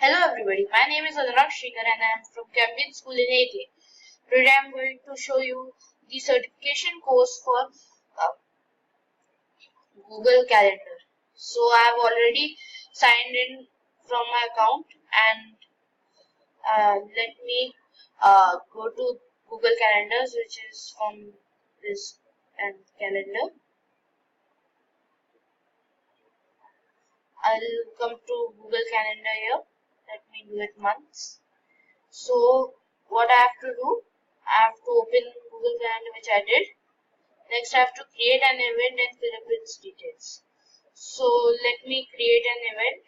Hello everybody, my name is Anurag and I am from Cambridge School in 8A. Today I am going to show you the certification course for Google Calendar. So I have already signed in from my account and let me go to Google Calendars, which is from this and calendar. I'll come to Google Calendar here. Let me do it months. So what I have to do, I have to open Google Calendar, which I did. Next, I have to create an event and fill up its details. So let me create an event.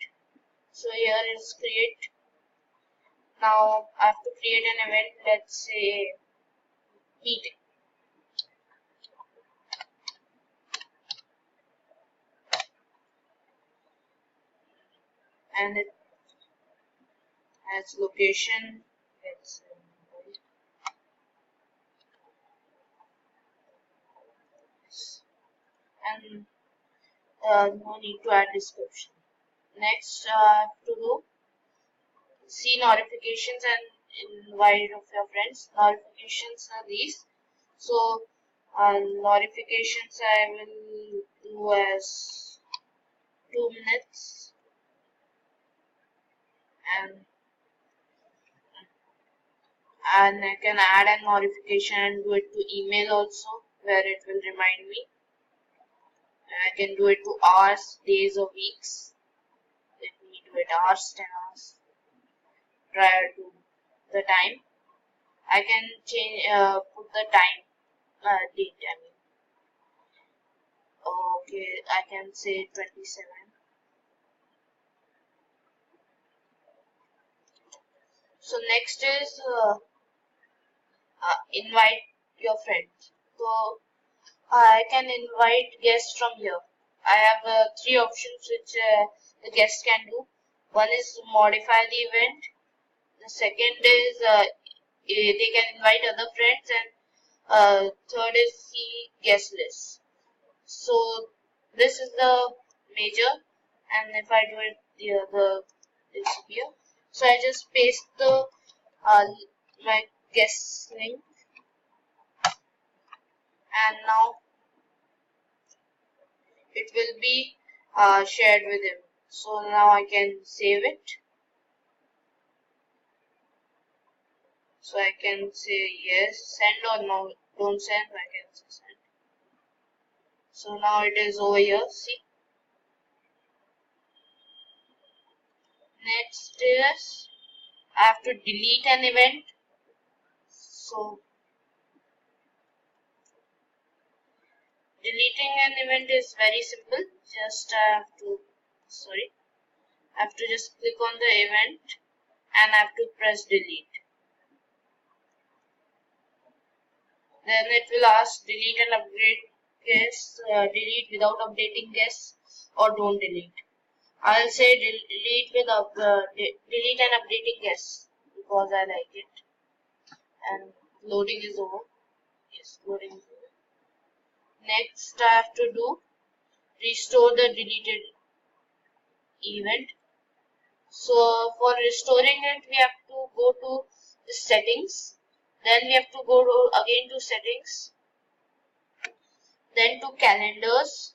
So here is create. Now I have to create an event. Let's say meeting. And it has location. Let's and no need to add description. Next, I have to do see notifications and invite of your friends. Notifications are these. So notifications I will do as 2 minutes and I can add a notification and do it to email also where it will remind me. I can do it to hours, days or weeks. Let me do it hours, 10 hours prior to the time. I can change put the time date. I mean, okay, I can say 27. So next is invite your friends. So I can invite guests from here. I have 3 options which the guests can do. One is to modify the event. The second is they can invite other friends, and third is see guest list. So this is the major, and if I do it the other is here. So I just paste the my guest link, and now it will be shared with him. So now I can save it. So I can say yes, send or no, don't send, I can say send. So now it is over here, see. Next is, I have to delete an event. So deleting an event is very simple. Just I have to just click on the event and I have to press delete. Then it will ask delete and upgrade guests, delete without updating guests, or don't delete. I'll say delete with delete and updating guests because I like it. And loading is over. Yes, loading is over. Next, I have to do restore the deleted event. So for restoring it, we have to go to the settings. Then we have to go again to settings. Then to calendars.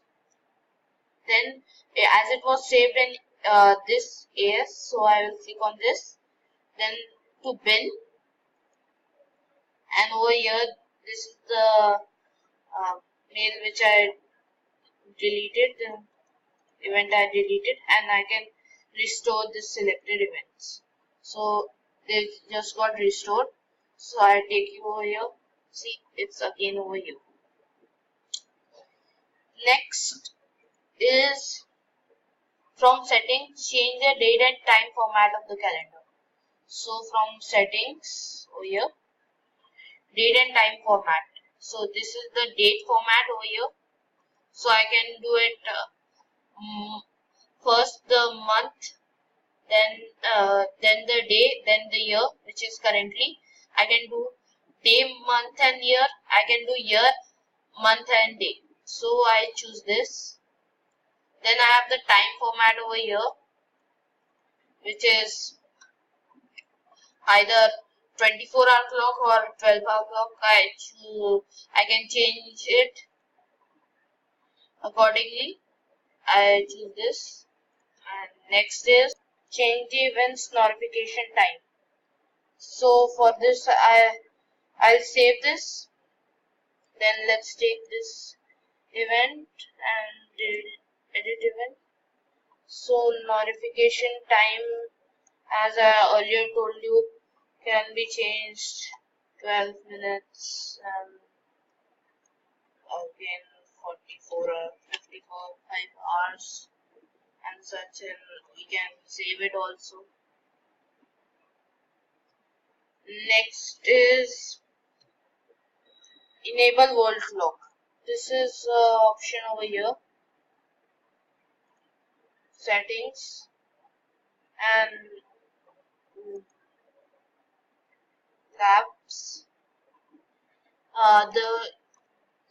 Then as it was saved in this AS, so I will click on this. Then to bin. And over here, this is the mail which I deleted, the event I deleted, and I can restore the selected events. So they just got restored. So I take you over here. See, it's again over here. Next is from settings, change the date and time format of the calendar. So from settings over here, date and time format. So this is the date format over here. So I can do it first the month, then the day, then the year, which is currently. I can do day, month and year. I can do year, month and day. So I choose this. Then I have the time format over here, which is either 24-hour clock or 12-hour clock. I can change it accordingly. I choose this. And next is change the events notification time. So for this I'll save this. Then let's take this event and edit event. So notification time, as I earlier told you, can be changed 12 minutes and again 44 or 54 5 hours and such, and we can save it also. Next is enable world clock. This is option over here, settings, and labs. The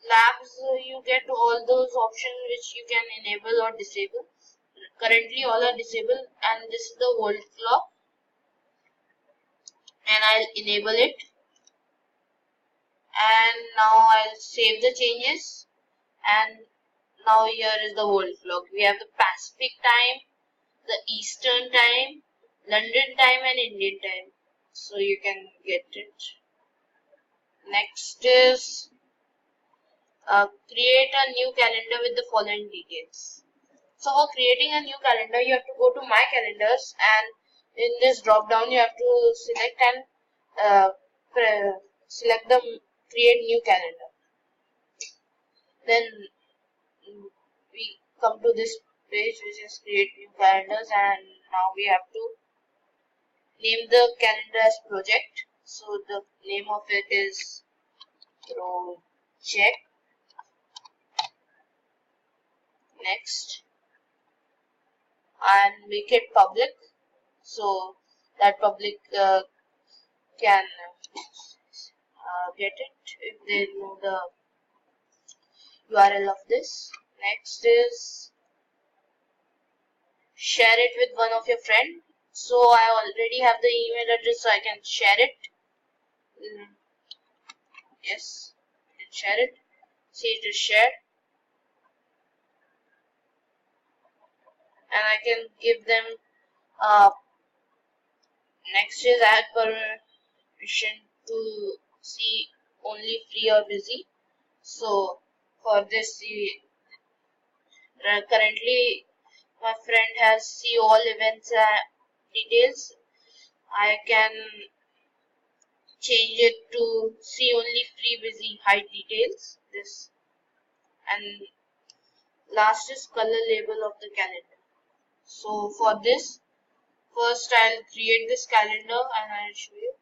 labs, you get all those options which you can enable or disable. Currently all are disabled, and this is the world clock, and I'll enable it. And now I'll save the changes, and now here is the world clock. We have the Pacific time, the Eastern time, London time, and Indian time, so you can get it. Next is create a new calendar with the following details. So for creating a new calendar, you have to go to my calendars, and in this drop down you have to select and select the create new calendar. Then we come to this page which is create new calendars, and now we have to name the calendar as project. So the name of it is project. Next, and make it public so that public can get it if they know the URL of this. Next is share it with one of your friends. So I already have the email address, so I can share it. Yes, I can share it. See, it is shared, and I can give them next is add permission to see only free or busy. So for this, currently my friend has see all events details. I can change it to see only free busy hide details. This, and last is color label of the calendar. So for this, first I'll create this calendar and I'll show you.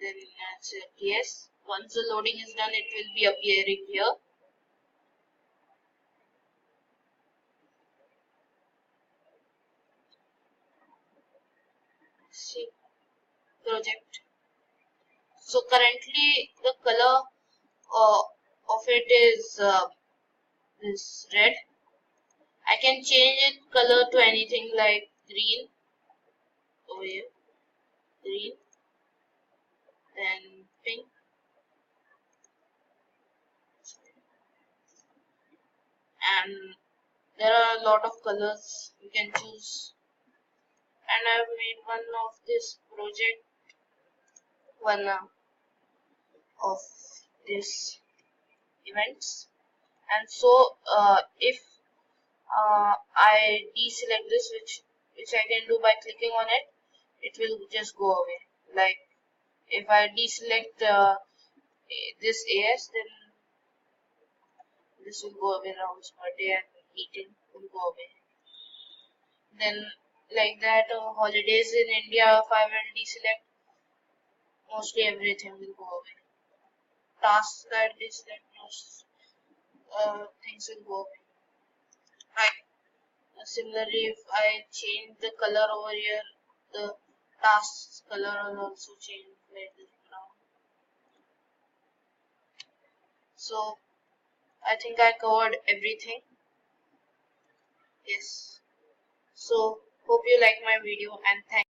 Then I'll select yes. Once the loading is done, it will be appearing here. See, project. So currently the color of it is this red. I can change it color to anything like green over here, green, then pink, and there are a lot of colors you can choose. And I've made one of this project, one of this events, and so if I deselect this, which I can do by clicking on it, it will just go away. Like if I deselect this AS, then this will go away. Rounds per day and eating will go away. Then like that, holidays in India, if I will deselect, mostly everything will go away. Tasks that deselect, most things will go away. Right. Similarly, if I change the color over here, the tasks color will also change like this brown. So I think I covered everything. Yes. So hope you like my video, and thank